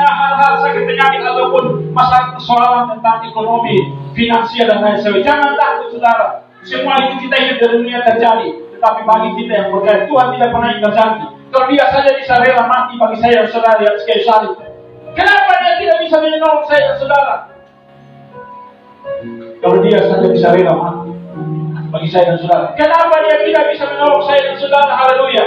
hal-hal sakit penyakit ataupun masalah persoalan tentang ekonomi, finansial dan lain sebagainya. Jangan takut saudara. Semua itu kita hidup di dunia terjadi. Tetapi bagi kita yang percaya Tuhan tidak pernah ingkar janji. Kalau dia saja bisa rela mati bagi saya dan saudara di atas kayu salib, kenapa dia tidak bisa menolong saya dan saudara? Kalau dia saja bisa rela mati bagi saya dan saudara, kenapa dia tidak bisa menolong saya dan saudara? Haleluya.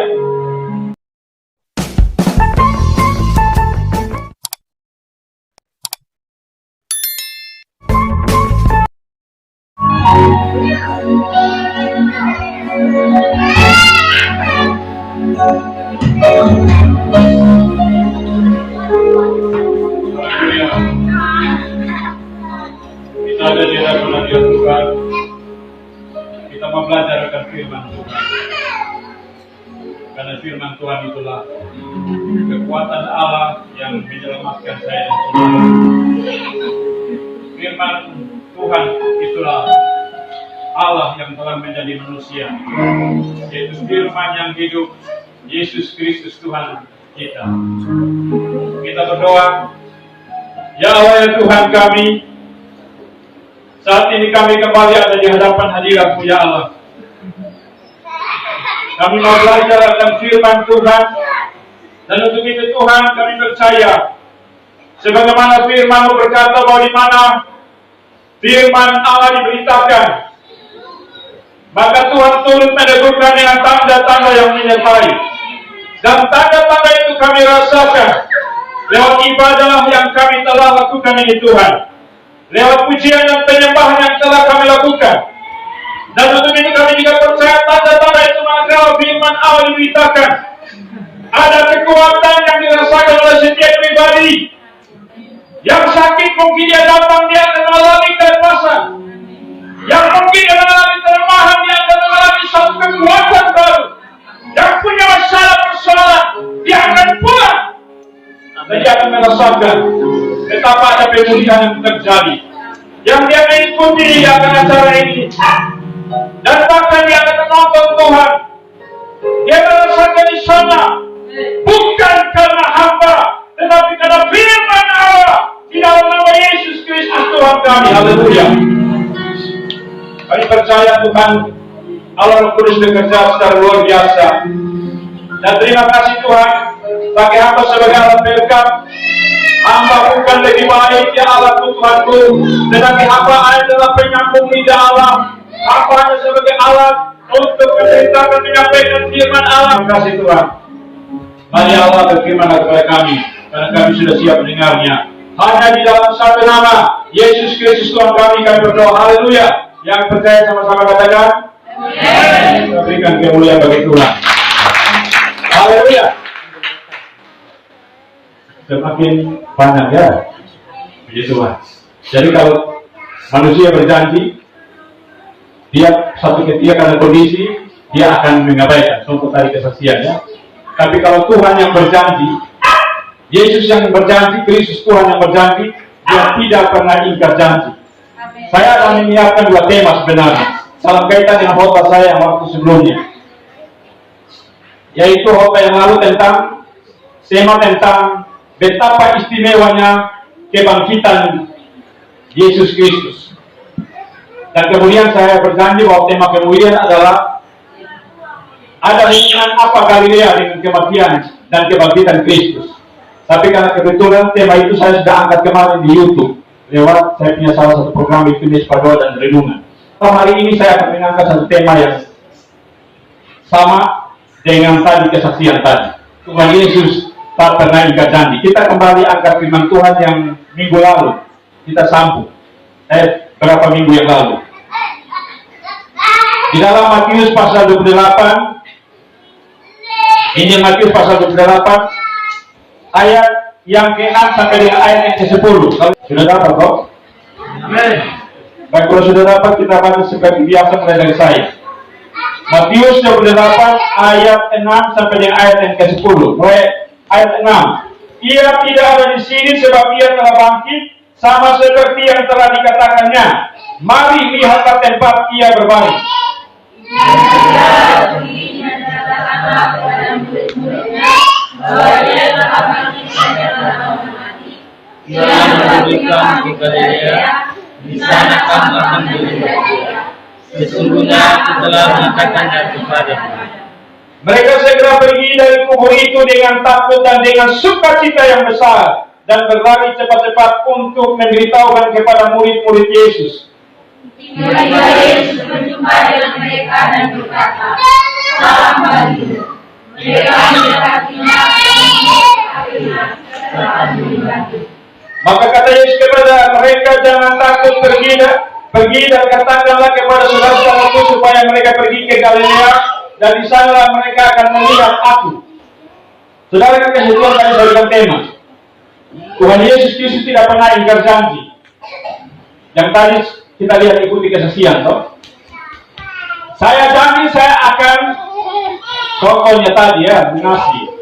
Kita ada di hadapan Tuhan. Kita mau belajar akan firman Tuhan. Karena firman Tuhan itulah kekuatan Allah yang menyelamatkan saya dan saudara. Firman Tuhan itulah Allah yang telah menjadi manusia, yaitu firman yang hidup, Yesus Kristus Tuhan kita. Kita berdoa, ya Allah ya Tuhan kami, saat ini kami kembali ada di hadapan hadirat-Mu ya Allah. Kami mau belajar tentang firman Tuhan, dan untuk itu Tuhan kami percaya, sebagaimana firman-Mu berkata bahwa di mana firman Allah diberitakan, maka Tuhan turut meneguhkan dengan tanda-tanda yang menyertai. Dan tanda-tanda itu kami rasakan lewat ibadah yang kami telah lakukan ini Tuhan, lewat pujian dan penyembahan yang telah kami lakukan. Dan untuk ini kami juga percaya tanda-tanda itu maka firman Allah diberitakan. Ada kekuatan yang dirasakan oleh setiap pribadi. Yang sakit mungkin dia datang, dia akan mengalami kelepasan. Yang mungkin dia mengalami kelemahan, dia akan mengalami satu kekuatan baru. Yang punya masalah persoalan, dia akan pulang. Dan dia akan merasakan betapa ada pemulihan yang terjadi. Yang dia mengikuti akan acara ini, dan bahkan dia akan menonton Tuhan. Dia merasakan di sana bukan karena hamba, tetapi karena firman Allah di dalam nama Yesus Kristus Tuhan kami. Haleluya. Kami percaya Tuhan Allah Roh Kudus bekerja secara luar biasa. Dan terima kasih Tuhan bagi hamba sebagai alat berkat. Hamba bukan lebih baik ya Allah Tuhanku, tetapi hamba adalah penyambung lidah Allah. Hamba hanya sebagai alat untuk menceritakan, menyampaikan firman Allah. Terima kasih Tuhan. Mari Allah berfirman kepada kami, karena kami sudah siap mendengarnya. Hanya di dalam satu nama, Yesus Kristus Tuhan kami berdoa. Haleluya. Yang percaya sama-sama katakan amin. Kita berikan kemuliaan bagi Tuhan. Haleluya. Semakin banyak ya, puji Tuhan. Jadi kalau manusia berjanji, dia satu ketika karena kondisi dia akan mengabaikan. Contoh tadi kesaksiannya. Tapi kalau Tuhan yang berjanji, Yesus yang berjanji, Kristus Tuhan yang berjanji, dia tidak pernah ingkar janji. Saya akan menyiapkan dua tema sebenarnya dalam kaitan dengan khotbah saya yang waktu sebelumnya, yaitu khotbah yang lalu tentang tema tentang betapa istimewanya kebangkitan Yesus Kristus. Dan kemudian saya berjanji bahwa tema kemudian adalah ada hubungan apa Galilea dengan kematian dan kebangkitan Kristus. Tapi karena kebetulan tema itu saya sudah angkat kemarin di YouTube lewat saya punya salah satu program itu Doa dan Renungan. Hari ini saya akan mengangkat satu tema yang sama dengan tadi kesaksian tadi. Tuhan Yesus tak pernah ingkar janji. Kita kembali angkat firman Tuhan yang minggu lalu kita sambung. Berapa minggu yang lalu? Di dalam Matius pasal 28, Injil Matius pasal 28, ayat yang ke-6 sampai dengan ayat yang ke-10. Sudah dapat kok? Amin. Baik, kalau sudah dapat kita baca seperti biasa mulai dari saya. Matius 28 ayat 6 sampai dengan ayat yang ke-10. Mulai ayat 6. Ia tidak ada di sini sebab ia telah bangkit, sama seperti yang telah dikatakannya. Mari lihatlah tempat ia berbaring. pulang ke Galilea, di sana kamu akan melihat dia. Sesungguhnya aku telah mengatakannya kepadamu. Mereka segera pergi dari kubur itu dengan takut dan dengan sukacita yang besar, dan berlari cepat-cepat untuk memberitahukan kepada murid-murid Yesus. Tiba-tiba Yesus berjumpa dengan mereka dan berkata, "Salam bagi." Mereka mendekatinya, Maka kata Yesus kepada mereka, "Jangan takut, pergi dan katakanlah kepada saudara-saudaraku supaya mereka pergi ke Galilea, dan di sana mereka akan melihat aku." Saudara, kesimpulan tadi saya berikan tema. Tuhan Yesus Kristus tidak pernah ingkar janji. Yang tadi kita lihat ikuti kesaksian, toh. Saya janji saya akan, contohnya tadi ya, ngasih.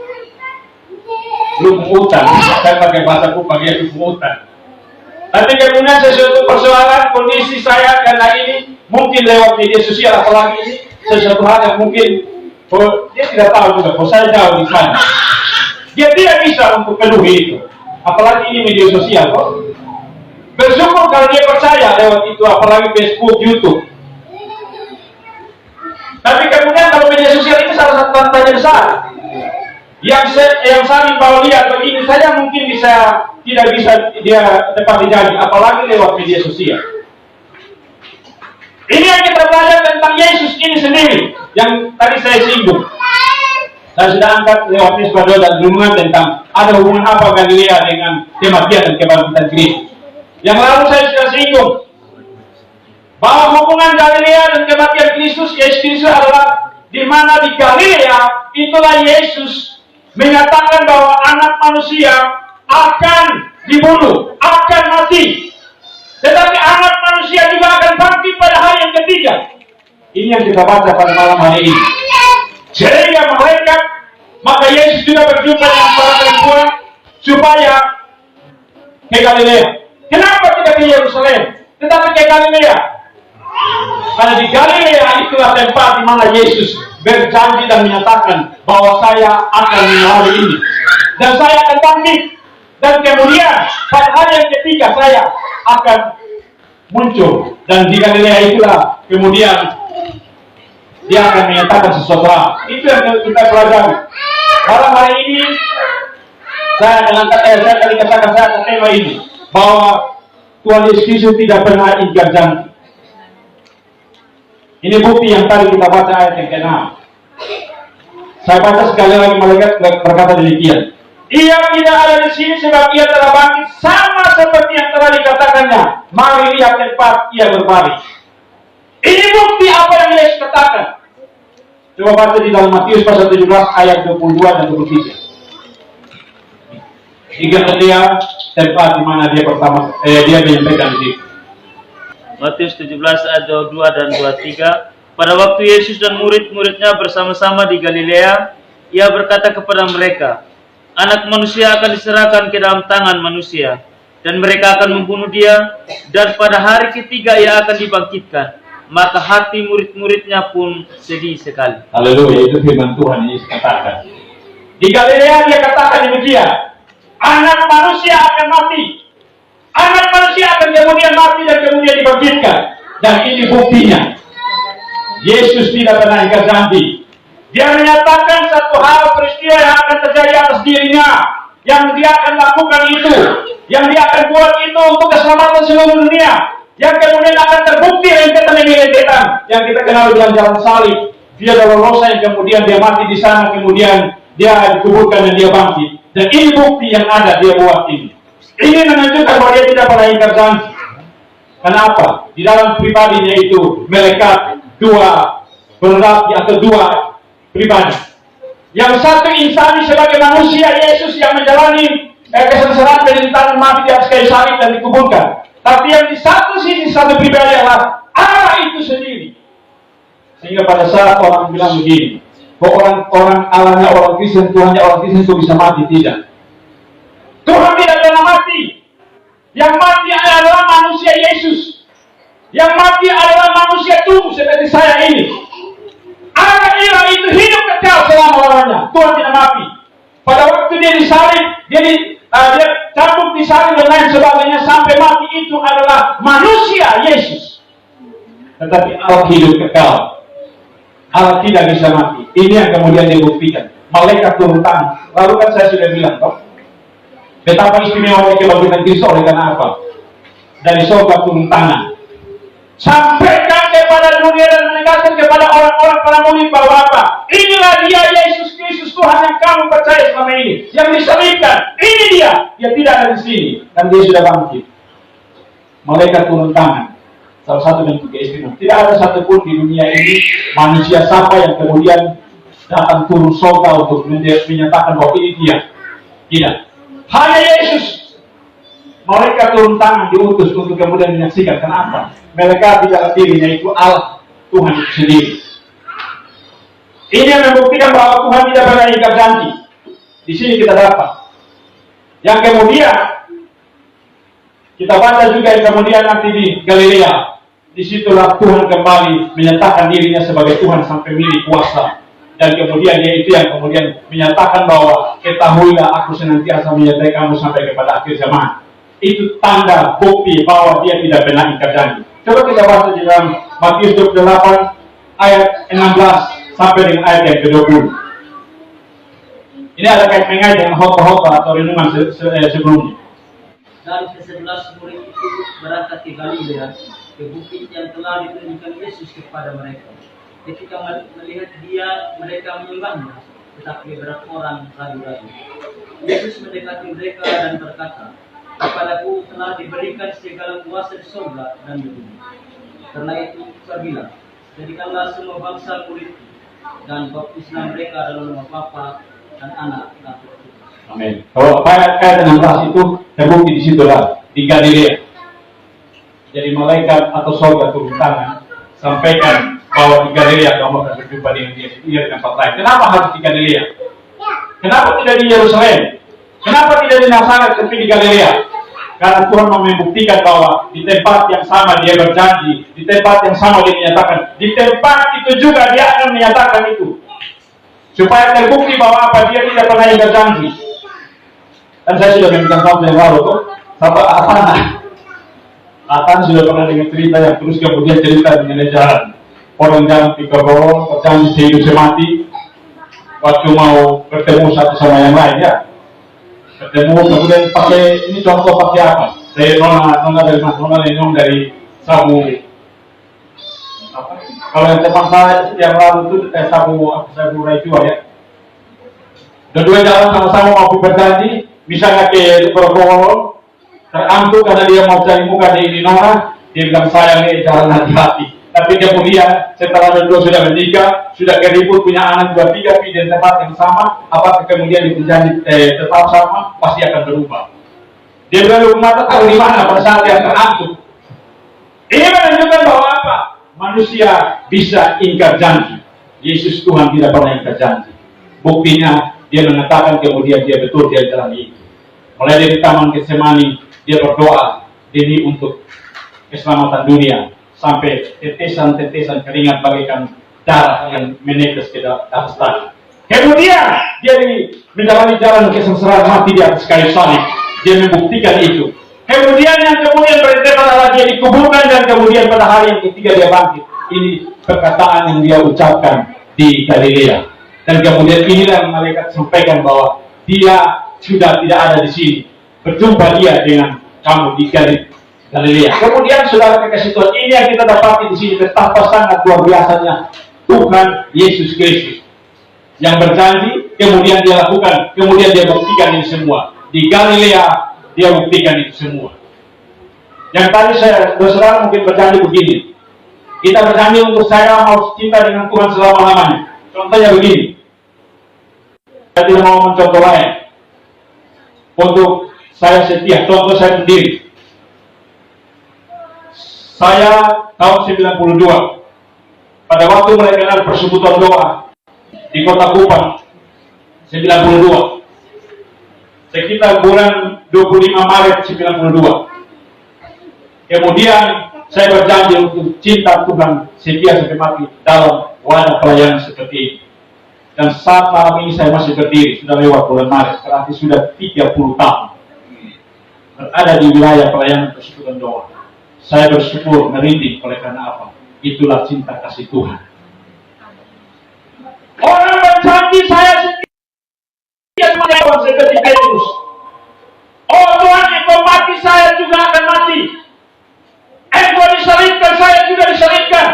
Belum utang, saya pakai bahasa kupang ya, belum utang. Tapi kemudian sesuatu persoalan kondisi saya karena ini mungkin lewat media sosial, apalagi ini sesuatu hal yang mungkin dia tidak tahu juga, kalau saya jauh di sana. Dia tidak bisa untuk penuhi itu, apalagi ini media sosial. Bersyukur kalau dia percaya lewat itu, apalagi Facebook, YouTube. Tapi kemudian kalau media sosial itu salah satu tantangan besar. Yang saling bawa lihat begini saja mungkin tidak bisa dia dapat dijanji, apalagi lewat media sosial. Ini yang kita belajar tentang Yesus ini sendiri, yang tadi saya singgung. Saya sudah angkat lewat Nisbah dan renungan tentang ada hubungan apa Galilea dengan kematian dan kebangkitan Kristus. Yang lalu saya sudah singgung bahwa hubungan Galilea dan kematian Kristus, Yesus Kristus adalah di mana di Galilea itulah Yesus menyatakan bahwa anak manusia akan dibunuh, akan mati. Tetapi anak manusia juga akan bangkit pada hari yang ketiga. Ini yang kita baca pada malam hari ini. Sehingga maka Yesus juga berjumpa dengan para perempuan supaya ke Galilea. Kenapa tidak ke Yerusalem, tetapi ke Galilea? Karena di Galilea itulah tempat di mana Yesus berjanji dan menyatakan bahwa saya akan melalui ini dan saya akan bangkit, dan kemudian pada hari yang ketiga saya akan muncul, dan di Galilea itulah kemudian dia akan menyatakan sesuatu hal. Itu yang kita pelajari. Malam hari ini saya akan katakan saya akan tema ini, bahwa Tuhan Yesus Kristus tidak pernah ingkar janji. Ini bukti yang tadi kita baca ayat yang ke-6. Saya baca sekali lagi, malaikat berkata demikian. Ia tidak ada di sini sebab ia telah bangkit, sama seperti yang telah dikatakannya. Mari lihat tempat ia berbaring. Ini bukti apa yang Yesus katakan. Coba baca di dalam Matius pasal 17 ayat 22 dan 23. Jika dia tempat di mana dia menyampaikan di situ. Matius 17 ayat 22 dan 23. Pada waktu Yesus dan murid-muridnya bersama-sama di Galilea, ia berkata kepada mereka, Anak manusia akan diserahkan ke dalam tangan manusia, dan mereka akan membunuh dia, dan pada hari ketiga ia akan dibangkitkan. Maka hati murid-muridnya pun sedih sekali. Haleluya, itu firman Tuhan Yesus katakan. Di Galilea dia katakan demikian, anak manusia akan mati. Anak manusia akan kemudian mati dan kemudian dibangkitkan. Dan ini buktinya. Yesus tidak pernah ingkar janji. Dia menyatakan satu hal peristiwa yang akan terjadi atas dirinya, yang dia akan lakukan itu, yang dia akan buat itu untuk keselamatan seluruh dunia, yang kemudian akan terbukti rentetan demi rentetan, yang kita kenal dengan jalan salib. Dia dolorosa yang kemudian dia mati di sana, kemudian dia dikuburkan dan dia bangkit. Dan ini bukti yang ada dia buat ini. Ini menunjukkan bahwa dia tidak pernah ingkar janji. Kenapa? Di dalam pribadinya itu melekat dua berarti atau dua pribadi. Yang satu insani sebagai manusia, Yesus yang menjalani kesengsaraan penderitaan mati di atas kayu salib dan dikuburkan. Tapi yang di satu sisi satu pribadi adalah Allah itu sendiri. Sehingga pada saat orang bilang begini, kok orang Allahnya orang Kristen, Tuhannya orang Kristen itu bisa mati? Tidak. Tuhan tidak pernah mati. Yang mati adalah manusia Yesus. Yang mati adalah manusia tubuh seperti saya ini. Allah itu hidup kekal selama-lamanya. Tuhan tidak mati. Pada waktu dia disalib, dia cambuk disalib dan lain sebagainya sampai mati, itu adalah manusia Yesus. Tetapi Allah hidup kekal. Allah tidak bisa mati. Ini yang kemudian dibuktikan. Malaikat turun tangan. Lalu kan saya sudah bilang, toh, betapa istimewanya kebangkitan Kristus oleh karena apa? Dari surga turun tangan. Sampaikan kepada dunia dan menegaskan kepada orang-orang para murid bahwa apa? Inilah dia Yesus Kristus Tuhan yang kamu percaya selama ini, yang disalibkan. Ini dia. Dia tidak ada di sini dan dia sudah bangkit. Malaikat turun tangan. Salah satu bentuk keistimewaan. Tidak ada satupun di dunia ini manusia siapa yang kemudian datang turun surga untuk menyatakan bahwa ini dia. Tidak. Hanya Yesus. Mereka turun tangan diutus untuk kemudian menyaksikan. Kenapa? Mereka tidak dirinya itu Allah, Tuhan itu sendiri. Ini yang membuktikan bahwa Tuhan tidak pernah ingkar janji. Di sini kita dapat. Yang kemudian kita baca juga yang kemudian nanti di Galilea. Disitulah Tuhan kembali menyatakan dirinya sebagai Tuhan sampai milik kuasa. Dan kemudian dia itu yang kemudian menyatakan bahwa ketahuilah aku senantiasa menyertai kamu sampai kepada akhir zaman. Itu tanda bukti bahwa dia tidak pernah ingkar janji. Coba kita baca di dalam Matius 28 ayat 16 sampai dengan ayat yang ke-20. Ini ada kait-mengait dengan khotbah atau renungan sebelumnya. Dan ke-11 murid itu berangkat ke Galilea, ke bukit yang telah ditunjukkan Yesus kepada mereka. Ketika melihat dia, mereka menyembahnya, tetapi beberapa orang ragu-ragu. Yesus mendekati mereka dan berkata, "Kepadaku telah diberikan segala kuasa di surga dan di bumi. Karena itu pergilah, jadikanlah semua bangsa muridku, dan baptislah mereka dalam nama Bapa dan Anak dan Roh Kudus." Amin. Kalau ayat 16 itu terbukti di situlah di Galilea. Jadi malaikat atau surga turun tangan sampaikan bahwa di Galilea kamu akan berjumpa dengan dia di tempat lain. Kenapa harus di Galilea? Kenapa tidak di Yerusalem? Kenapa tidak di Nazaret tapi di Galilea? Karena Tuhan mau membuktikan bahwa di tempat yang sama dia berjanji, di tempat yang sama dia menyatakan, di tempat itu juga dia akan menyatakan itu. Supaya terbukti bahwa apa dia tidak pernah ingkar janji. Dan saya sudah meminta tahun yang lalu tuh, sahabat Atan sudah pernah dengar cerita yang terus kemudian cerita mengenai jalan. Orang jalan pikabol, berjanji sehidup semati, waktu mau bertemu satu sama yang lain ya. Bertemu kemudian pakai, ini contoh pakai apa? Dari nona dari Mas Nona Lenyong dari Sabu. Kalau yang teman saya yang lalu itu Sabu Raijua ya. Dua jalan sama-sama mau berjanji, misalnya ke Protokol, terantuk karena dia mau cari muka di Nona, dia bilang sayang jalan hati-hati. Tapi kemudian setelah berdua sudah menikah, sudah keribut punya anak 2-3 di tempat yang sama, apakah kemudian diperjanji tetap sama, pasti akan berubah. Dia bilang mata tahu di mana pada saat yang terantuk. Ini menunjukkan bahwa apa? Manusia bisa ingkar janji. Yesus Tuhan tidak pernah ingkar janji. Buktinya dia mengatakan kemudian dia betul dia jalan itu. Mulai dari Taman Getsemani dia berdoa demi untuk keselamatan dunia. Sampai tetesan-tetesan keringat bagaikan darah yang menetes ke atas tanah. Kemudian dia menjalani jalan kesengsaraan mati di atas kayu salib. Dia membuktikan itu. Kemudian yang kemudian berikutnya adalah dia dikuburkan dan kemudian pada hari yang ketiga dia bangkit. Ini perkataan yang dia ucapkan di Galilea. Dan kemudian inilah yang malaikat sampaikan bahwa dia sudah tidak ada di sini. Berjumpa dia dengan kamu di Galilea. Kemudian saudara kekasih Tuhan, ini yang kita dapati di sini betapa sangat luar biasanya Tuhan Yesus Kristus yang berjanji, kemudian dia lakukan, kemudian dia buktikan ini semua di Galilea. Dia buktikan itu semua. Yang tadi saudara mungkin berjanji begini, kita berjanji untuk saya mau cinta dengan Tuhan selama-lamanya. Contohnya begini, saya tidak mau mencontoh lain. Untuk saya setia, contoh saya sendiri. Saya tahun 92 pada waktu mulai kenal persekutuan doa di Kota Kupang 92 sekitar bulan 25 Maret 92. Kemudian saya berjanji untuk cinta Tuhan setia sampai mati dalam wadah pelayanan seperti ini. Dan saat malam ini saya masih berdiri, sudah lewat bulan Maret, berarti sudah 30 tahun berada di wilayah pelayanan persekutuan doa. Saya bersyukur, merinding oleh karena apa? Itulah cinta kasih Tuhan. Orang berjanji saya setia menjawab seperti Petrus. Oh Tuhan, engkau mati, saya juga akan mati. Engkau disalibkan, saya juga disalibkan.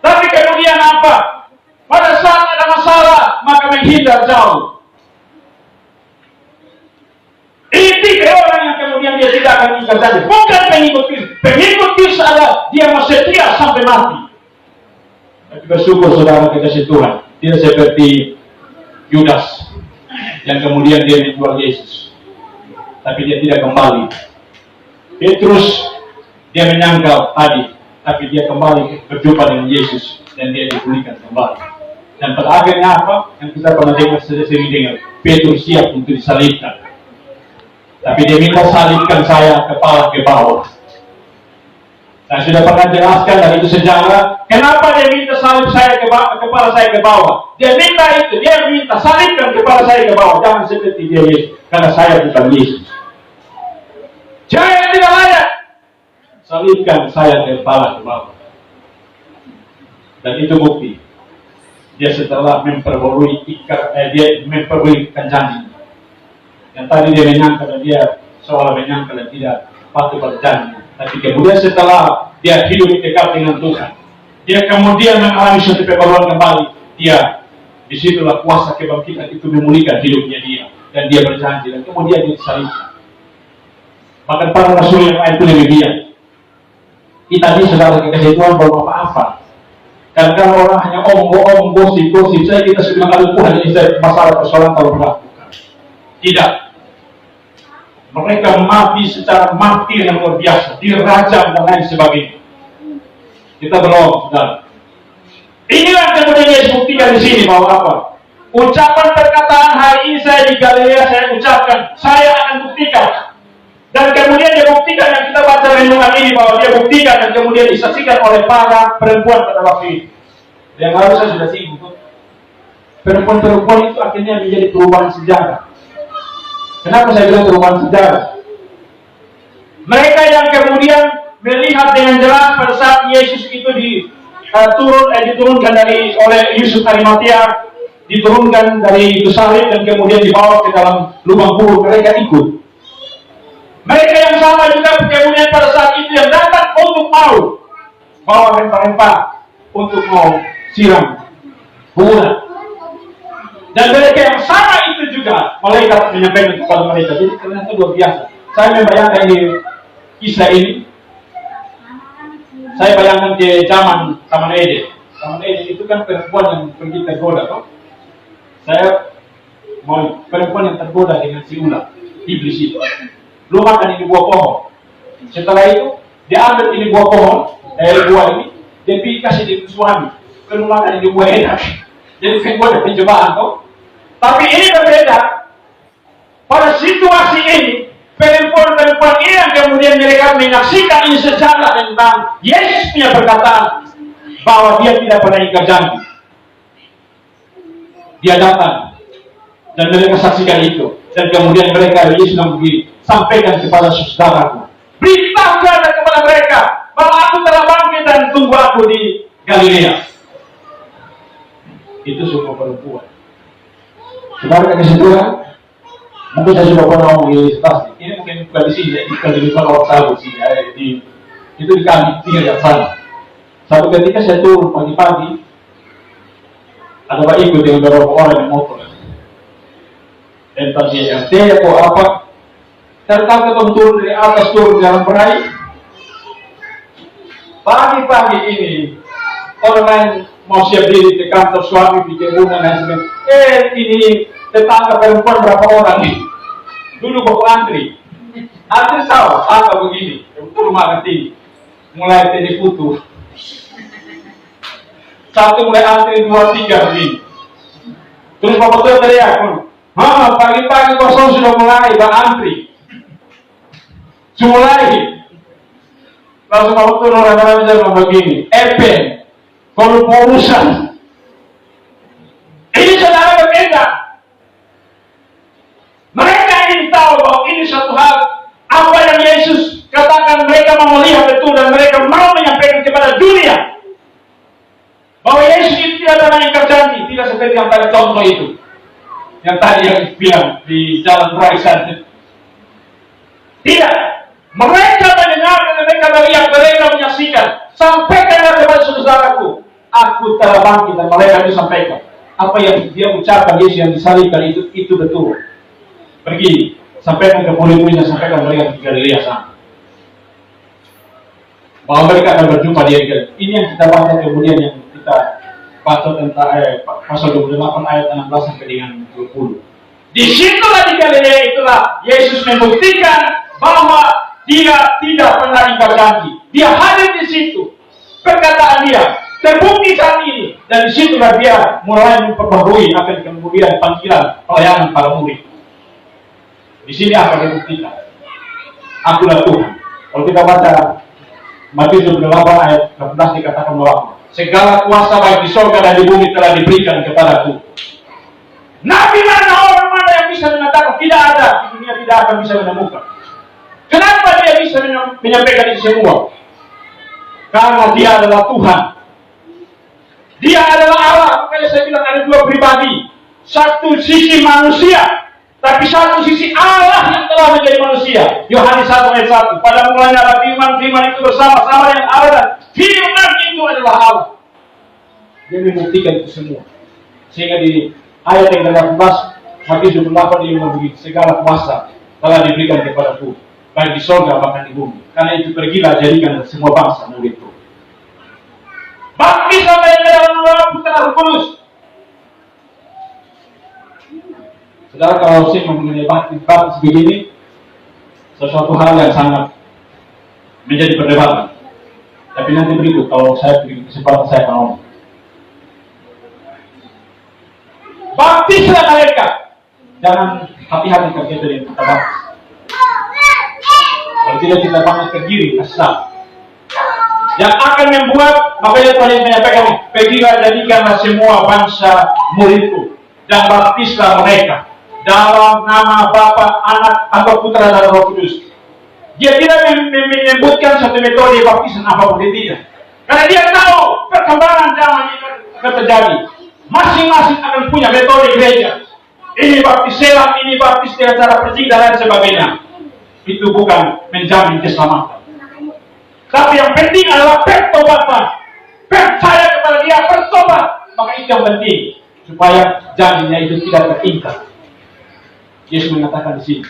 Tapi kemudian apa? Pada saat ada masalah, maka menghindar jauh. Ini tipe orang yang kemudian dia tidak akan ingkar janji. Bukan pengikut Kristus. Pengikut Kristus adalah dia mau setia sampai mati. Tapi bersyukur saudara kekasih Tuhan, tidak seperti Yudas yang kemudian dia menjual Yesus. Tapi dia tidak kembali. Petrus dia menyangkal tadi, tapi dia kembali berjumpa dengan Yesus dan dia dipulihkan kembali. Dan pada akhirnya apa? Yang kita pernah dengar sering dengar, Petrus siap untuk disalibkan. Tapi dia minta salibkan saya kepala ke bawah. Saya sudah pernah jelaskan dari itu sejarah. Kenapa dia minta salib saya kepala saya ke bawah? Dia minta itu, dia minta salibkan kepala saya ke bawah. Jangan seperti dia Yesus, karena saya bukan Yesus. Saya tidak layak. Salibkan saya kepala ke bawah. Dan itu bukti. Dia setelah memperbarui dia memperbaikan janji. Yang tadi dia menyangka dan dia seolah menyangka dan tidak patuh berjanji. Tapi kemudian setelah dia hidup dekat dengan Tuhan, dia kemudian mengalami suatu perbaruan kembali. Dia disitulah kuasa kebangkitan itu memulihkan hidupnya dia, dan dia berjanji dan kemudian dia disalibkan. Bahkan para rasul yang lain pun demikian. Kita ini saudara kekasih Tuhan belum apa-apa. Karena kalau orang hanya omong, gosip, saya kita sudah mengalir Tuhan ini masalah persoalan kalau berlaku. Tidak. Mereka mati secara mati yang luar biasa, dirajam dan lain sebagainya. Kita belum, saudara. Inilah kemudian Yesus buktikan di sini bahwa apa? Ucapan perkataan hari ini saya di Galilea saya ucapkan, saya akan buktikan. Dan kemudian dia buktikan yang kita baca renungan ini bahwa dia buktikan dan kemudian disaksikan oleh para perempuan pada waktu itu. Yang lalu saya sudah singgung. Perempuan-perempuan itu akhirnya menjadi perubahan sejarah. Kenapa saya bilang perubahan sejarah? Mereka yang kemudian melihat dengan jelas pada saat Yesus itu diturunkan oleh Yusuf Arimatea, diturunkan dari salib dan kemudian dibawa ke dalam lubang kubur, mereka ikut. Mereka yang sama juga kemudian pada saat itu yang datang untuk mau bawa rempah-rempah untuk mau siram kuburan. Dan mereka yang sama itu juga malaikat menyampaikan kepada mereka. Jadi ternyata luar biasa. Saya membayangkan ini kisah ini. Saya bayangkan di zaman Taman Eden. Taman Eden itu kan perempuan yang pergi tergoda, toh. Saya mau perempuan yang tergoda dengan si ular, iblis itu. Lu makan ini buah pohon. Setelah itu dia ambil ini buah pohon, buah ini, dia pergi kasih di suami. Lu makan ini buah enak. Jadi kan gua ada pencobaan, toh. Tapi ini berbeda. Pada situasi ini, perempuan-perempuan ini yang kemudian mereka menyaksikan ini sejarah tentang Yesus punya perkataan bahwa dia tidak pernah ingkar janji. Dia datang dan mereka saksikan itu. Dan kemudian mereka Yesus bilang begini, sampaikan kepada saudaraku, beritahukan kepada mereka bahwa aku telah bangkit dan tunggu aku di Galilea. Itu semua perempuan. Saudara kasih Tuhan, mungkin saya sudah pernah ngomong di pasti. Ini mungkin bukan di sini, di luar Sabu sini. Itu di kami tinggal di sana. Satu ketika saya turun pagi-pagi, ada ikut dengan beberapa orang yang motor. Entah dia yang atau apa. Ternyata turun dari atas, turun di dalam perai. Pagi-pagi ini orang lain mau siap diri ke kantor suami, bikin rumah dan sebagainya. Ini tetangga perempuan berapa orang nih? Dulu bawa antri. Antri tahu apa begini? Betul rumah nanti. Mulai dari putu. Satu mulai antri 2, 3 begini. Terus bapak tuh teriak, pagi-pagi kosong sudah mulai berantri. Mulai. Langsung bapak tuh orang-orang bisa begini. Kalau urusan Ini saudara berbeda. Mereka ingin tahu bahwa ini satu hal apa yang Yesus katakan, mereka mau melihat betul dan mereka mau menyampaikan kepada dunia bahwa Yesus itu tidak pernah ingkar janji, tidak seperti yang tadi contoh itu, yang tadi yang bilang di jalan raya. Tidak, mereka mendengarkan, mereka melihat, mereka menyaksikan. Sampaikanlah kepada saudaraku, aku telah bangkit, dan mereka itu sampaikan apa yang dia ucapkan, Yesus yang disalibkan itu betul. Pergi, sampaikan ke murid-muridnya, sampaikan mereka di Galilea sana, bahwa mereka akan berjumpa di Galilea. Ini yang kita baca kemudian, yang kita baca tentang pasal 28 ayat 16 sampai dengan 20. Di situlah di Galilea itulah Yesus membuktikan bahwa dia tidak pernah ingkar janji. Dia hadir di situ, perkataan dia terbukti saat ini, dan di situlah dia mulai memperbarui akan kemudian panggilan pelayanan para murid. Di sini akan dibuktikan, akulah Tuhan. Kalau kita baca Matius 28 ayat 18 dikatakan bahwa segala kuasa baik di surga dan di bumi telah diberikan kepadaku. Nabi mana, orang mana yang bisa mengatakan? Tidak ada, di dunia tidak akan bisa menemukan. Kenapa dia bisa menyampaikan itu semua? Karena dia adalah Tuhan. Dia adalah Allah. Makanya saya bilang ada dua pribadi. Satu sisi manusia, tapi satu sisi Allah yang telah menjadi manusia. Yohanes 1 ayat 1. Pada mulanya ada firman, firman itu bersama-sama dengan Allah, dan firman itu adalah Allah. Dia membuktikan itu semua. Sehingga di ayat yang ke-18 Matius 28 dia begitu, segala kuasa telah diberikan kepadaku, baik di surga bahkan di bumi. Karena itu pergilah, jadikan semua bangsa muridku. Baptis sampai ke dalam Roh Putra Roh Kudus. Saudara, kalau saya mengenai baptis begini, sesuatu hal yang sangat menjadi perdebatan. Tapi nanti berikut, kalau saya beri kesempatan saya akan ngomong. Baptislah mereka. Jangan hati-hati kalau kita yang kita baptis. Kalau tidak kita bangun ke diri, kesal. Yang akan membuat, makanya Tuhan menyampaikan, pergilah jadikanlah semua bangsa muridku, dan baptislah mereka dalam nama Bapa, Anak, atau Putra dan Roh Kudus. Dia tidak menyebutkan satu metode baptisan apapun, dia tidak. Karena dia tahu perkembangan zaman ini akan terjadi. Masing-masing akan punya metode gereja. Ini baptis selam, ini baptis dengan cara percik dan lain sebagainya. Itu bukan menjamin keselamatan. Tapi yang penting adalah pertobatan. Percaya kepada dia, bertobat. Maka itu yang penting, supaya janjinya itu tidak teringkar. Yesus mengatakan di sini.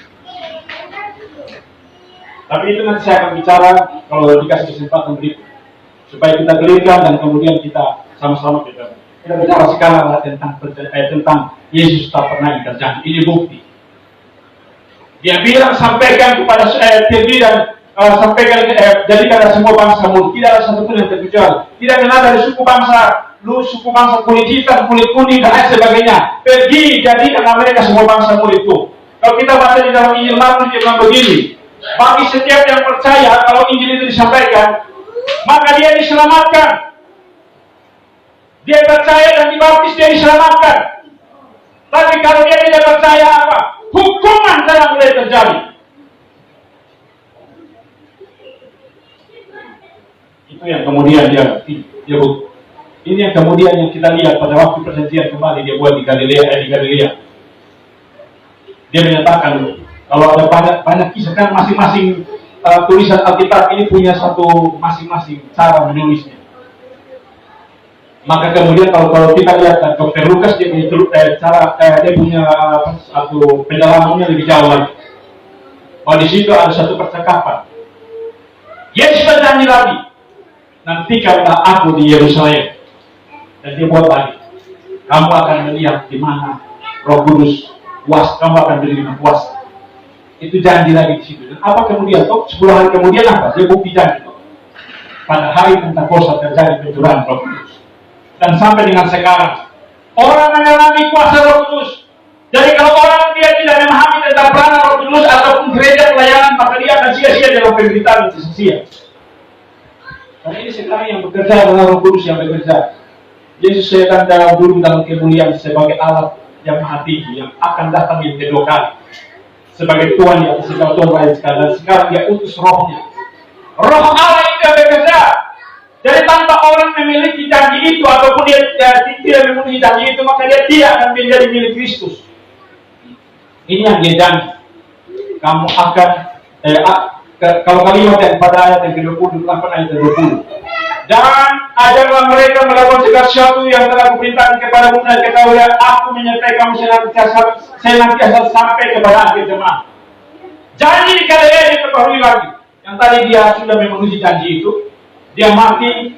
Tapi itu nanti saya akan bicara kalau dikasih kesempatan berikut, supaya kita clearkan dan kemudian kita sama-sama kita bicara sekarang tentang Yesus tak pernah ingkar janji. Ini bukti. Dia bilang sampaikan kepada pergi dan sampaikan jadikanlah semua bangsa murid. Tidak ada satupun yang terkecuali. Tidak kenal dari suku bangsa kulit hitam, kulit kuning dan lain sebagainya. Pergi jadikanlah mereka semua bangsa muridku. Kalau kita baca di dalam Injil Markus dia bilang begini. Bagi setiap yang percaya kalau Injil itu disampaikan, maka dia diselamatkan. Dia percaya dan dibaptis, dia diselamatkan. Tapi kalau dia tidak percaya apa? Hukuman telah mulai terjadi. Itu yang kemudian dia ini yang kemudian yang kita lihat pada waktu perjanjian kembali dia buat di Galilea. Dia menyatakan kalau ada banyak kisah, kan masing-masing tulisan Alkitab ini punya satu masing-masing cara menulisnya. Maka kemudian kalau kita lihat Dr. Lukas dia punya dia punya satu pendalamannya lebih jauh lagi. Oh, di situ ada satu percakapan. Yesus berjanji lagi, nantikanlah aku di Yerusalem. Dan dia buat lagi, kamu akan melihat di mana Roh Kudus kuasa, kamu akan menerima kuasa. Itu janji lagi di situ. Dan apa kemudian? 10 hari kemudian apa? Dia bukti janji. Pada hari Pentakosta terjadi pencurahan Roh Kudus. Dan sampai dengan sekarang orang mengalami kuasa Roh Kudus. Jadi kalau orang dia tidak memahami tentang peranan Roh Kudus ataupun gereja pelayanan, maka dia akan sia-sia dalam penderitaan itu sia. Karena ini sekarang yang bekerja adalah Roh Kudus yang bekerja. Yesus sedang dulu dalam kemuliaan sebagai Allah yang maha tinggi, yang akan datang yang kedua kali sebagai Tuhan yang segala Tuhan baik sekali. Dan sekarang dia utus rohnya. Roh Allah itu yang bekerja. Jadi tanpa orang memiliki janji itu ataupun dia tidak memenuhi janji itu, maka dia tidak akan menjadi milik Kristus. Ini yang dia janji. Kamu akan kalau kalimat yang pada ayat yang ke-20, ayat ke-20. Dan ajarlah mereka melakukan segala sesuatu yang telah kuperintahkan kepadamu dan ketahuilah aku menyertai kamu senantiasa sampai kepada akhir zaman. Janji di kali ini diperbarui lagi. Yang tadi dia sudah memenuhi janji itu. Dia mati,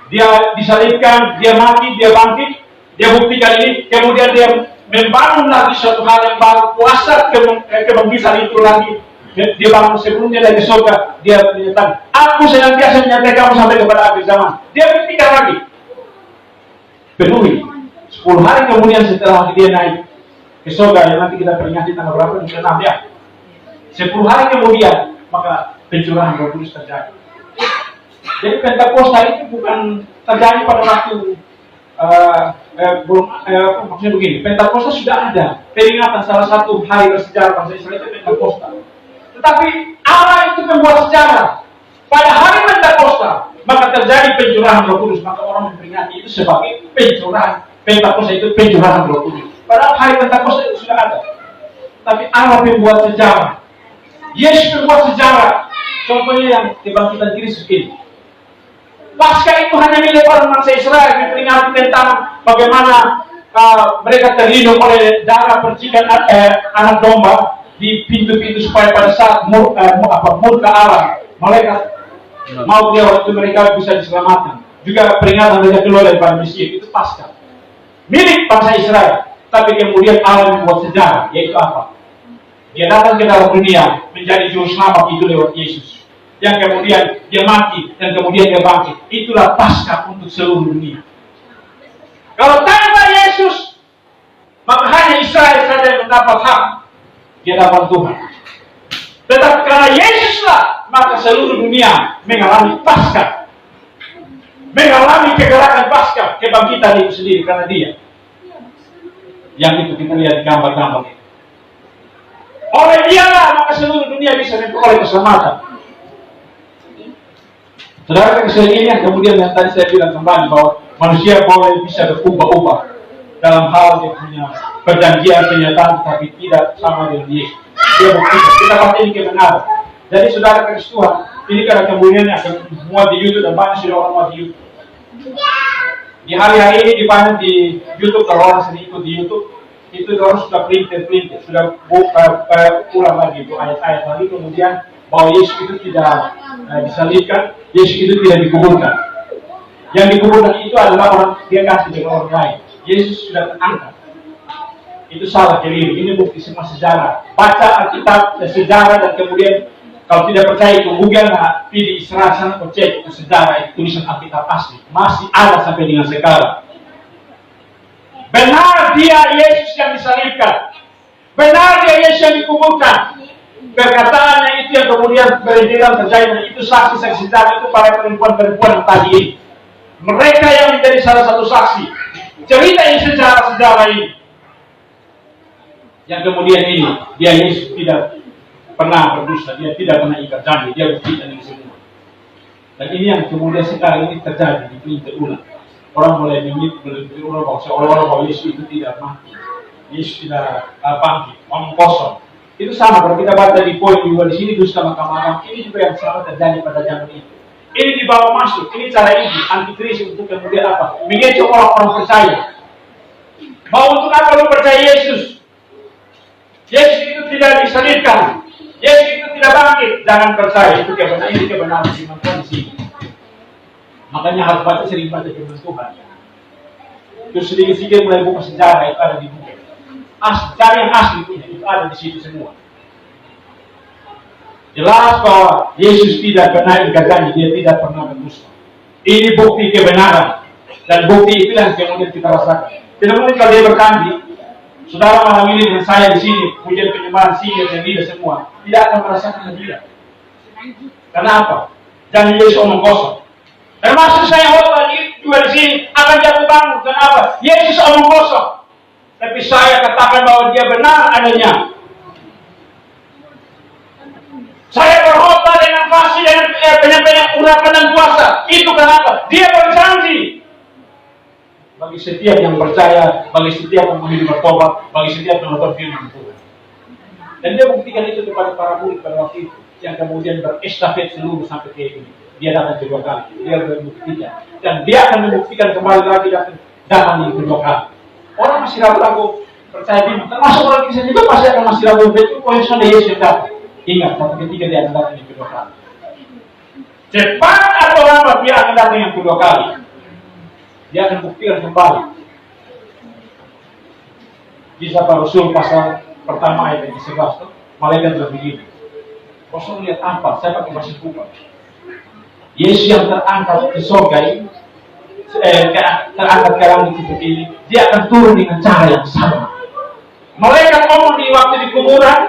dia disalibkan, dia mati, dia bangkit, dia buktikan ini, kemudian dia membangun lagi suatu hal yang baru, kuasa kebangkitan itu lagi. Dia bangun sebelumnya dari surga, dia menyatakan, aku senantiasa menyertai kamu sampai kepada akhir zaman. Dia buktikan lagi. Penuhi. 10 hari kemudian setelah dia naik ke surga, yang nanti kita peringati tanggal berapa, di 6 ya. 10 hari kemudian, maka pencurahan Roh Kudus terjadi. Jadi Pentakosta itu bukan terjadi pada waktu maksudnya begini, Pentakosta sudah ada peringatan salah satu hari bersejarah bangsa Israel itu Pentakosta. Tetapi Allah itu membuat sejarah pada hari Pentakosta, maka terjadi pencurahan Roh Kudus, maka orang memperingati itu sebagai pencurahan. Pentakosta itu pencurahan Roh Kudus. Padahal hari Pentakosta itu sudah ada. Tapi Allah membuat sejarah. Yesus membuat sejarah. Contohnya yang kebangkitan Kristus ini. Paskah itu hanya milik orang bangsa Israel, memperingati tentang bagaimana mereka terlindung oleh darah percikan anak domba di pintu-pintu supaya pada saat murka Allah malaikat mau dia waktu mereka bisa diselamatkan. Juga peringatan mereka keluar dari padang Mesir, itu Paskah milik bangsa Israel. Tapi kemudian Allah membuat sejarah, yaitu apa? Dia datang ke dalam dunia menjadi juru selamat itu lewat Yesus. Yang kemudian dia mati dan kemudian dia bangkit. Itulah Paskah untuk seluruh dunia. Kalau tanpa Yesus, maka hanya Israel saja yang mendapat hak di hadapan Tuhan. Tetapi karena Yesuslah, maka seluruh dunia mengalami Paskah, mengalami kegerakan Paskah, kebangkitan itu sendiri karena Dia. Yang itu kita lihat di gambar-gambar itu. Oleh Dialah, maka seluruh dunia bisa memperoleh keselamatan. Saudara, kesalahan ini yang kemudian yang tadi saya bilang kembali bahwa manusia boleh bisa berubah-ubah dalam hal yang punya perjanjian penyataan, tapi tidak sama dengan Yesus. Dia buktikan, kita pasti ini kebenaran. Jadi saudara kasih Tuhan, ini karena kemudian akan muat di YouTube dan banyak sudah orang muat di YouTube. Di hari-hari ini dibanyak di YouTube, kalau orang sering ikut di YouTube, itu orang sudah printer, sudah ulang lagi itu ayat-ayat lagi, kemudian bahwa Yesus itu tidak disalibkan, Yesus itu tidak dikuburkan. Yang dikuburkan itu adalah orang dia kasih dengan orang lain. Yesus sudah terangkat. Itu salah, keliru. Ini bukti semua sejarah. Baca Alkitab sejarah dan kemudian kalau tidak percaya itu Google, pilih Israel sana cek itu sejarah, itu tulisan Alkitab asli. Masih ada sampai dengan sekarang. Benar dia Yesus yang disalibkan. Benar dia Yesus yang dikuburkan. Perkataannya itu yang kemudian beredar terjadi, dan itu saksi-saksi sejarah itu para perempuan-perempuan yang tadi ini. Mereka yang menjadi salah satu saksi. Cerita ini sejarah-sejarah ini. Yang kemudian ini, dia Yesus tidak pernah berdusta, dia tidak pernah ingkar janji, dia buktikan ini semua. Dan ini yang kemudian sekarang ini terjadi di pintu ulang. Orang mulai berulang bahwa Yesus itu tidak mati, Yesus tidak bangkit, omong kosong. Itu sama kalau kita baca di poin juga di sini dusta makam-makam. Ini juga yang selalu terjadi pada zaman itu. Ini dibawa masuk, ini cara ini antikristus untuk kemudian apa? Mengecoh orang-orang percaya. Bahwa untuk apa lu percaya Yesus? Yesus itu tidak disalibkan, Yesus itu tidak bangkit. Jangan percaya, itu kebenaran, ini kebenaran firman Tuhan di sini. Makanya harus baca sering baca firman Tuhan. Terus sedikit-sedikit mulai buka sejarah itu ada di buku. Cari yang asli itu ada di situ semua. Jelas bahwa Yesus tidak pernah ingkar janji, dia tidak pernah berdusta. Ini bukti kebenaran dan bukti itu yang kemudian kita rasakan. Tidak mungkin kalau dia berjanji, saudara malam ini dengan saya di sini, pujian penyembahan sihir dan lidah semua, tidak akan merasakan lebih. Karena apa? Janji Yesus omong kosong. Termasuk saya khotbah juga di sini akan jatuh bangun. Kenapa? Yesus omong kosong. Tapi saya katakan bahwa dia benar adanya. Saya berkhotbah dengan fasih, dengan banyak urapan dan kuasa. Itu kenapa? Dia berjanji. Bagi setiap yang percaya, bagi setiap yang mau bertobat, bagi setiap yang menonton firman Tuhan. Dan dia buktikan itu kepada para murid pada waktu itu, yang kemudian berestafet seluruh sampai ke ini. Dia datang kedua kali, dia membuktikan, dan dia akan membuktikan kembali lagi datang yang kedua kali. Orang masih ragu-ragu percaya firman, termasuk orang Kristen juga pasti akan masih ragu. Betul, posisinya Yesus yang datang. Ingat, satu ketika dia akan datang yang kedua kali. Cepat atau lambat dia akan datang yang kedua kali. Dia akan buktikan kembali. Kisah para Rasul pasal pertama ayat yang 11, malaikat bilang begini. Rasul lihat apa? Saya pakai bahasa Kuba. Yesus yang terangkat ke surga, terangkat ke langit seperti ini, dia akan turun dengan cara yang sama. Malaikat ngomong di waktu di kuburan,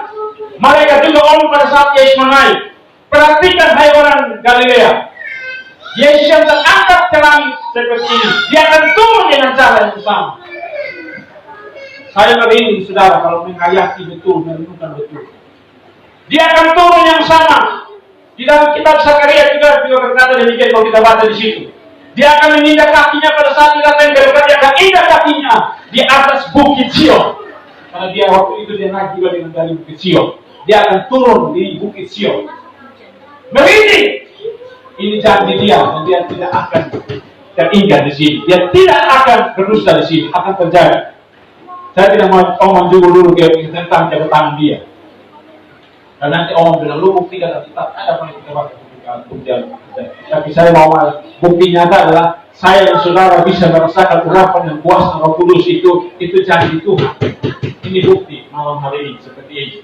malaikat juga ngomong pada saat Yesus menaik. Perhatikan hai orang Galilea. Yesus yang terangkat ke langit seperti ini, dia akan turun dengan cara yang sama. Saya merinding, saudara, kalau menghayati betul, merenungkan betul. Dia akan turun yang sama. Di dalam kitab Zakaria juga berkata demikian kalau kita baca di situ. Dia akan menginjak kakinya pada saat dia datang ke depan, dia akan injak kakinya di atas Bukit Sion. Karena dia waktu itu dia naik juga dari Bukit Sion. Dia akan turun di Bukit Sion. Merinding. Ini janji dia, dan dia tidak akan teringat di sini. Dia tidak akan berdusta di sini, akan terjadi. Saya tidak mau omong dulu tentang kedatangan dia. Dan nanti omong bilang, lu buktikan tetap ada paling kita buktikan. Tapi saya mau bukti nyata adalah saya dan saudara bisa merasakan urapan dan kuasa Roh Kudus itu janji Tuhan. Ini bukti malam hari ini seperti ini.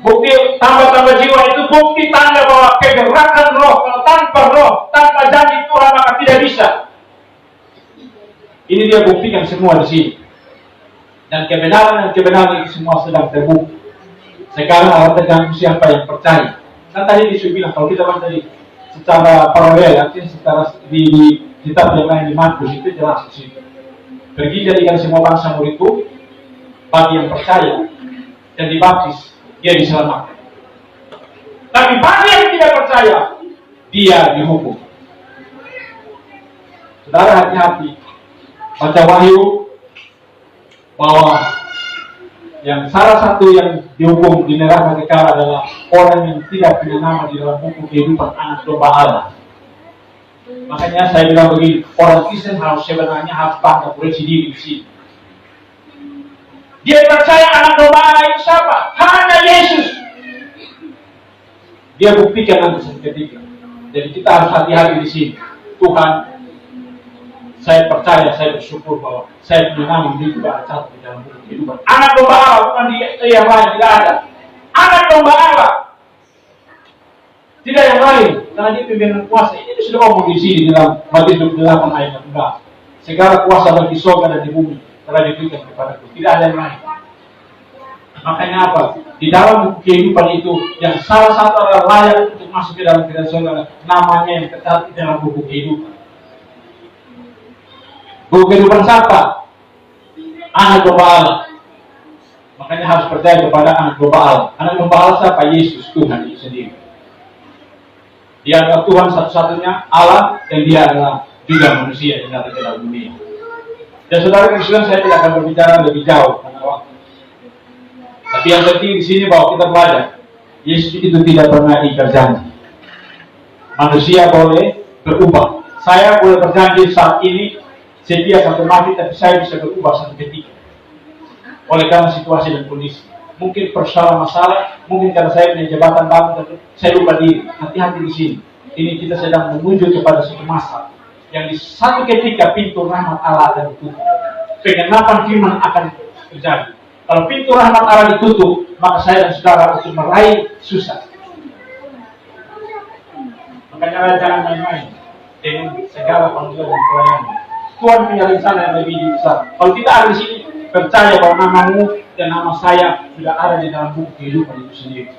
Bukti tambah jiwa itu bukti tanda bahwa kegerakan roh. Kalau tanpa roh, tanpa janji Tuhan maka tidak bisa. Ini dia buktikan semua di sini. Dan kebenaran itu semua sedang terbukti. Sekarang Allah tergantung siapa yang percaya. Kan tadi disuruh bilang kalau kita baca tadi secara paralel, artinya secara di kitab yang lain di Markus itu jelas di situ. Pergi jadikan semua bangsa muridku, bagi yang percaya dan dibaptis. Dia diselamatkan. Tapi bagi yang tidak percaya, dia dihukum. Saudara hati-hati. Baca Wahyu bahwa yang salah satu yang dihukum di neraka kekal adalah orang yang tidak punya nama di dalam buku kehidupan anak domba Allah. Makanya saya bilang begini, orang Kristen sebenarnya harus bangga koreksi diri di sini. Dia percaya anak domba Allah itu siapa? Hanya Yesus. Dia buktikan nanti seketika. Jadi kita harus hati-hati di sini. Tuhan, saya percaya, saya bersyukur bahwa saya punya nama di catat di dalam buku kehidupan. Anak domba Allah bukan di yang lain, tidak ada. Anak domba Allah. Tidak yang lain, karena dia pimpinan kuasa. Ini sudah omong di sini dalam Matius 28 ayat 14. Segala kuasa bagi surga dan di bumi telah diberikan kepadaku. Tidak ada yang lain. Makanya apa? Di dalam kehidupan itu yang salah satu adalah layak untuk masuk ke dalam kerajaan surga, namanya yang tercatat di dalam buku kehidupan. Buku kehidupan siapa? Anak domba Allah. Makanya harus percaya kepada anak domba Allah. Anak domba Allah siapa? Yesus, Tuhan itu sendiri. Dia adalah Tuhan satu-satunya Allah, dan dia adalah juga manusia yang datang ke dalam dunia. Dan saudara Kristen, saya tidak akan berbicara lebih jauh karena waktu. Tapi yang penting di sini bahwa kita belajar, Yesus itu tidak pernah ingkar janji. Manusia boleh berubah. Saya boleh berjanji saat ini setia sampai mati, tapi saya bisa berubah satu ketika. Oleh karena situasi dan kondisi. Mungkin persoalan masalah, mungkin karena saya punya jabatan baru, tapi saya lupa diri. Hati-hati di sini. Ini kita sedang menuju kepada suatu masa yang di satu ketika pintu rahmat Allah akan ditutup. Penggenapan firman akan terjadi. Kalau pintu rahmat Allah ditutup, maka saya dan saudara untuk meraih susah. Makanya jangan main-main dengan segala panggilan dan pelayanan. Tuhan punya rencana yang lebih besar. Kalau kita ada di sini, percaya bahwa namamu dan nama saya sudah ada di dalam buku kehidupan itu sendiri.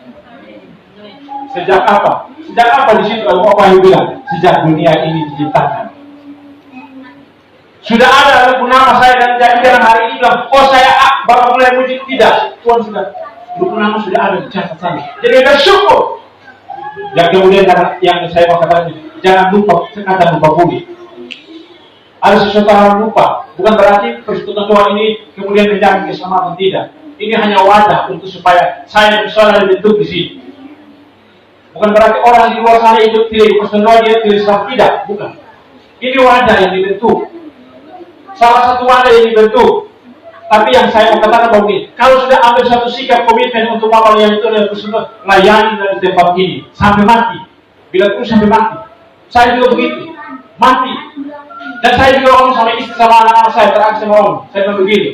Sejak apa? Sejak apa di situ Abu Wahyu bilang? Sejak dunia ini diciptakan. Sudah ada lagu nama saya dan jangan hari ini bilang, oh saya baru mulai muji. Tidak, Tuhan sudah buku nama sudah ada di catatan. Jadi ada syukur. Dan kemudian yang saya mau katakan, jangan lupa kata lupa budi. Ada sesuatu hal lupa, bukan berarti persekutuan Tuhan ini kemudian menjamin keselamatan, tidak. Ini hanya wadah untuk supaya saya dan saudara dibentuk di sini. Bukan berarti orang di luar sana itu tidak persekutuan Tuhan dia tidak selamat, tidak, bukan. Ini wadah yang dibentuk. Salah satu wadah yang dibentuk. Tapi yang saya mau katakan begini, kalau sudah ambil satu sikap komitmen untuk melayani itu adalah persekutuan, layani dari tempat ini sampai mati. Bila terus sampai mati. Saya juga begitu, mati. Dan saya juga ngomong sama istri sama anak-anak saya, terakhir saya ngomong, saya bilang begini.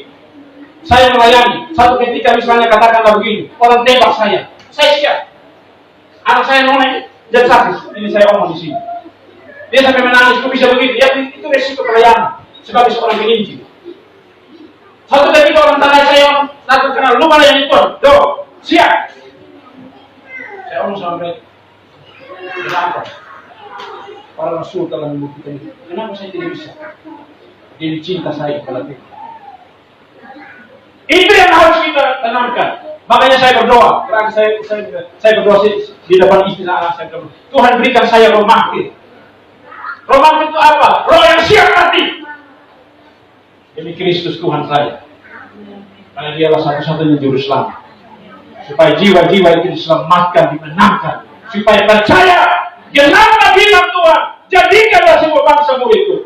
Saya melayani, satu ketika misalnya katakanlah begini, orang tembak saya siap. Anak saya nonton dan sakit, ini saya ngomong di sini. Dia sampai menangis, kok bisa begitu? Ya itu resiko pelayanan sebagai seorang penginjil. Satu ketika orang tanya saya, takut kenal, lu melayani Tuhan, siap. Saya ngomong sama mereka, kenapa? Para rasul telah membuktikan itu. Kenapa saya tidak bisa? Dia cinta saya kepada Tuhan. Itu yang harus kita tanamkan. Makanya saya berdoa. Terakhir saya berdoa di depan istri anak saya. Tuhan berikan saya roh mahir. Roh mahir itu apa? Roh yang siap mati. Demi Kristus Tuhan saya. Karena dialah satu-satunya juru selamat. Supaya jiwa-jiwa itu diselamatkan, dimenangkan. Supaya percaya. Genaplah firman Tuhan. Jadikanlah semua bangsa-Mu itu.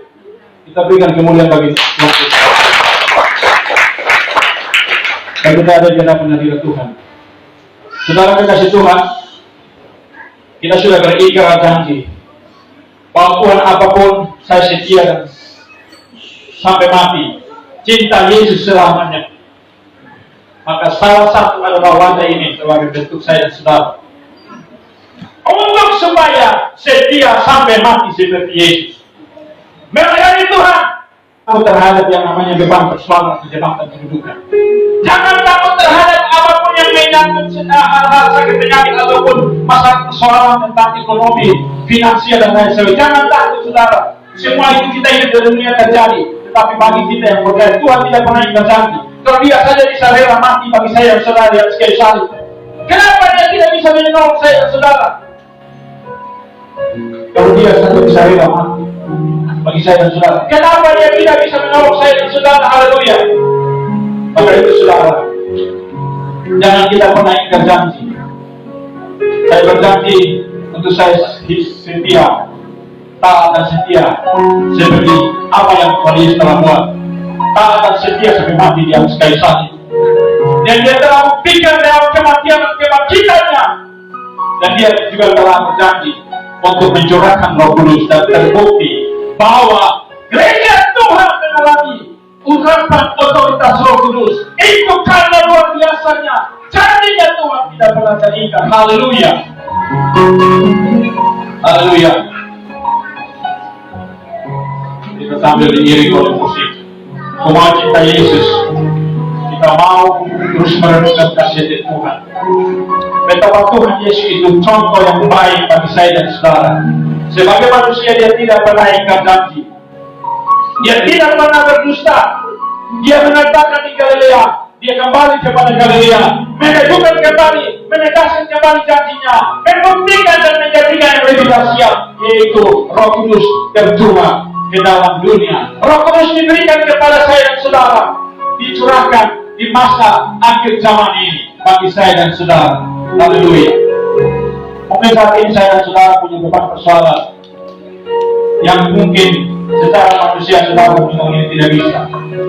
Kita berikan kemuliaan bagi Tuhan. Dan kita ada di hadapan hadirat Tuhan. Saudara kekasih Tuhan, kita sudah berikrar janji bahwa Tuhan apapun saya setia dan sampai mati. Cinta Yesus selamanya. Maka salah satu adalah wadah ini sebagai bentuk saya dan saudara. Untuk supaya setia sampai mati seperti Yesus. Melayani Tuhan. Takut terhadap yang namanya beban persoalan kejahatan kehidupan. Jangan takut terhadap apapun yang menyangkut hal-hal sakit penyakit ataupun masalah persoalan tentang ekonomi, finansial dan lain sebagainya. Jangan takut saudara. Semua itu kita hidup di dunia terjadi. Tetapi bagi kita yang percaya Tuhan tidak pernah ingkar janji. Kalau dia saja bisa rela mati bagi saya dan saudara di atas kayu salib. Kenapa dia tidak bisa menolong saya dan saudara? Kalau dia saja bisa rela mati bagi saya dan saudara, kenapa dia tidak bisa menolong saya dan saudara? Haleluya. Maka itu saudara, jangan kita pernah ingkar janji. Saya berjanji untuk saya setia, taat dan setia seperti apa yang Tuhan Yesus telah buat. Taat dan setia sampai mati di atas kayu salib. Dan dia telah buktikan dalam kematian dan kebangkitannya. Dan dia juga telah berjanji untuk mencurahkan Roh Kudus, dan terbukti bahwa gereja Tuhan mengalami urapan otoritas Roh Kudus. Itu karena luar biasanya janjinya Tuhan tidak pernah teringkar. Haleluya. Haleluya. Kita sambil diiring oleh musik. Semua cinta Yesus. Kita mau terus merenungkan kasih Tuhan. Betapa Tuhan Yesus itu contoh yang baik bagi saya dan saudara. Sebagai manusia dia tidak pernah ingkar janji. Dia tidak pernah berdusta. Dia menetapkan di Galilea. Dia kembali kepada Galilea. Menunjukkan kembali, menegaskan kembali janjinya. Membuktikan dan menjadikan yang lebih dahsyat, yaitu Roh Kudus tercurah ke dalam dunia. Roh Kudus diberikan kepada saya dan saudara. Dicurahkan di masa akhir zaman ini bagi saya dan saudara. Haleluya. Mungkin saat ini saya dan saudara punya beban persoalan yang mungkin secara manusia saudara ini tidak bisa.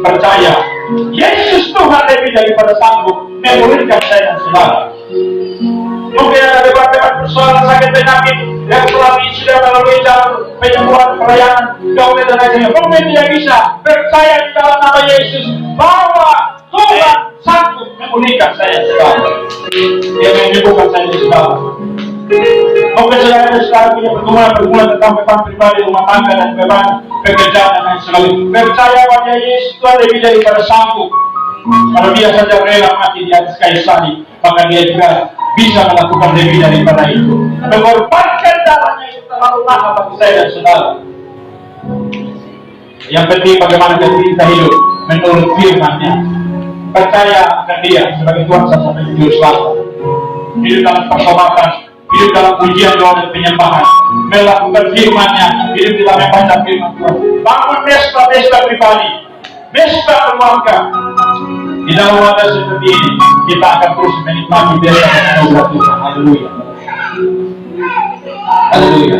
Percaya, Yesus Tuhan lebih daripada sanggup memulihkan saya dan saudara. Mungkin ada beban-beban persoalan sakit penyakit yang selama ini sudah melalui jalan penyembuhan, pelayanan, doa dan lain-lain. Mungkin tidak bisa. Percaya di dalam nama Yesus bahwa Tuhan sanggup memulihkan saya dan saudara. Dia menyembuhkan saya dan saudara. Mungkin saudara punya pergumulan tentang beban pribadi, rumah tangga dan beban pekerjaan dan lain sebagainya. Percaya pada Yesus Tuhan lebih daripada sanggup. Kalau dia saja rela mati di atas kayu salib, maka dia juga bisa melakukan lebih daripada itu. Mengorbankan darahnya itu terlalu mahal bagi saya dan saudara. Yang penting bagaimana kita hidup menurut firman-Nya. Percaya akan Dia sebagai Tuhan sampai jujur selamat. Hidup dalam pertobatan, hidup dalam pujian, doa dan penyembahan. Melakukan firman-Nya, hidup dalam membaca firman Tuhan. Bangun pesta-pesta pribadi, pesta keluarga. Di dalam wadah seperti ini, kita akan terus menikmati pesta dan anugerah Tuhan. Haleluya. Haleluya.